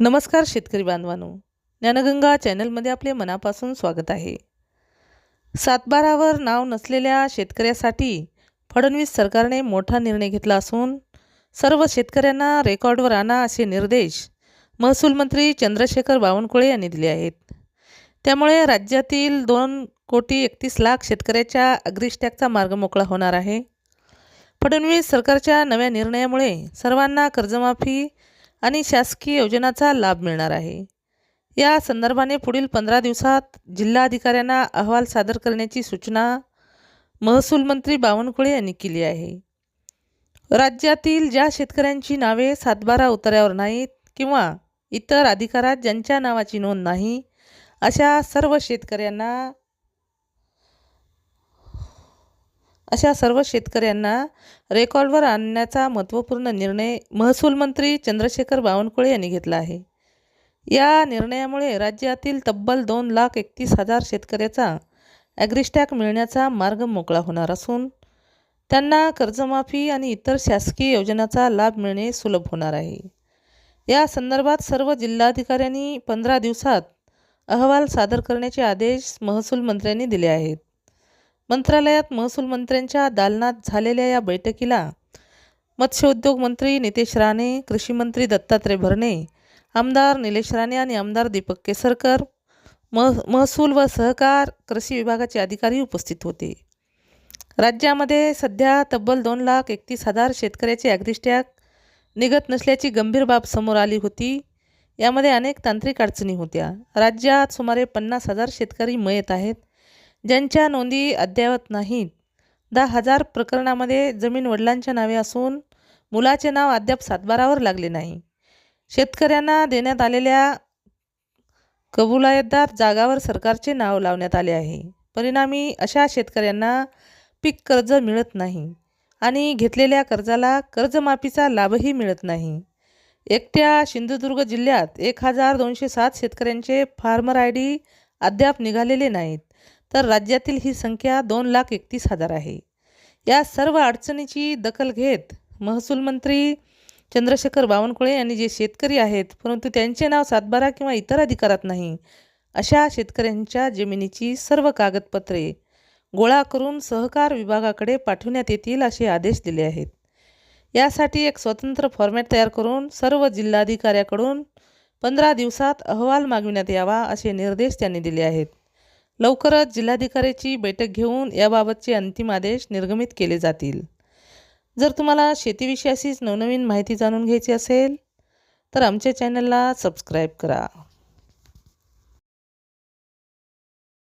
नमस्कार शेतकरी बांधवांनो, ज्ञानगंगा चॅनलमध्ये आपले मनापासून स्वागत आहे. सातबारावर नाव नसलेल्या शेतकऱ्यासाठी फडणवीस सरकारने मोठा निर्णय घेतला असून सर्व शेतकऱ्यांना रेकॉर्डवर आणा असे निर्देश महसूल मंत्री चंद्रशेखर बावनकुळे यांनी दिले आहेत. त्यामुळे राज्यातील 2,31,00,000 शेतकऱ्याच्या अग्रिस्टॅकचा मार्ग मोकळा होणार आहे. फडणवीस सरकारच्या नव्या निर्णयामुळे सर्वांना कर्जमाफी आणि शासकीय योजनांचा लाभ मिळणार आहे. या संदर्भाने पुढील 15 दिवसात जिल्हाधिकाऱ्यांना अहवाल सादर करण्याची सूचना महसूल मंत्री बावनकुळे यांनी केली आहे. राज्यातील ज्या शेतकऱ्यांची नावे सातबारा उतार्यावर नाहीत किंवा इतर अधिकारात ज्यांच्या नावाची नोंद नाही, अशा सर्व शेतकऱ्यांना रेकॉर्डवर आणण्याचा महत्त्वपूर्ण निर्णय महसूल मंत्री चंद्रशेखर बावनकुळे यांनी घेतला आहे. या निर्णयामुळे राज्यातील तब्बल 2,31,000 शेतकऱ्याचा ॲग्रिस्टॅक मिळण्याचा मार्ग मोकळा होणार असून त्यांना कर्जमाफी आणि इतर शासकीय योजनांचा लाभ मिळणे सुलभ होणार आहे. या संदर्भात सर्व जिल्हाधिकाऱ्यांनी 15 दिवसात अहवाल सादर करण्याचे आदेश महसूल मंत्र्यांनी दिले आहेत. मंत्रालयात महसूल मंत्र्यांच्या दालनात झालेल्या या बैठकीला मत्स्योद्योग मंत्री नितेश राणे, कृषी मंत्री दत्तात्रय भरणे, आमदार निलेश राणे आणि आमदार दीपक केसरकर, महसूल व सहकार कृषी विभागाचे अधिकारी उपस्थित होते. राज्यामध्ये सध्या तब्बल 2,31,000 शेतकऱ्याचे ॲग्रिस्टॅक निघत नसल्याची गंभीर बाब समोर आली होती. यामध्ये अनेक तांत्रिक अडचणी होत्या. राज्यात सुमारे 50,000 शेतकरी मयत आहेत, ज्यांच्या नोंदी अद्ययावत नाहीत. 10,000 प्रकरणामध्ये जमीन वडिलांच्या नावे असून मुलाचे नाव अद्याप सातबारावर लागले नाही. शेतकऱ्यांना देण्यात आलेल्या कबुलातदार जागावर सरकारचे नाव लावण्यात आले आहे. परिणामी अशा शेतकऱ्यांना पीक कर्ज मिळत नाही आणि घेतलेल्या कर्जाला कर्जमाफीचा लाभही मिळत नाही. एकट्या सिंधुदुर्ग जिल्ह्यात 1,207 शेतकऱ्यांचे फार्मर ID अद्याप निघालेले नाहीत, तर राज्यातील ही संख्या 2,31,000 आहे. या सर्व अडचणीची दखल घेत महसूल मंत्री चंद्रशेखर बावनकुळे यांनी जे शेतकरी आहेत परंतु त्यांचे नाव सातबारा किंवा इतर अधिकारात नाही, अशा शेतकऱ्यांच्या जमिनीची सर्व कागदपत्रे गोळा करून सहकार विभागाकडे पाठवण्यात येतील असे आदेश दिले आहेत. यासाठी एक स्वतंत्र फॉर्मॅट तयार करून सर्व जिल्हाधिकाऱ्याकडून 15 दिवसात अहवाल मागविण्यात यावा असे निर्देश त्यांनी दिले आहेत. लवकरच जिल्हाधिकाऱ्याची बैठक घेऊन याबाबतचे अंतिम आदेश निर्गमित केले जातील. जर तुम्हाला शेतीविषयी अशीच नवनवीन माहिती जाणून घ्यायची असेल तर आमच्या चॅनलला सबस्क्राईब करा.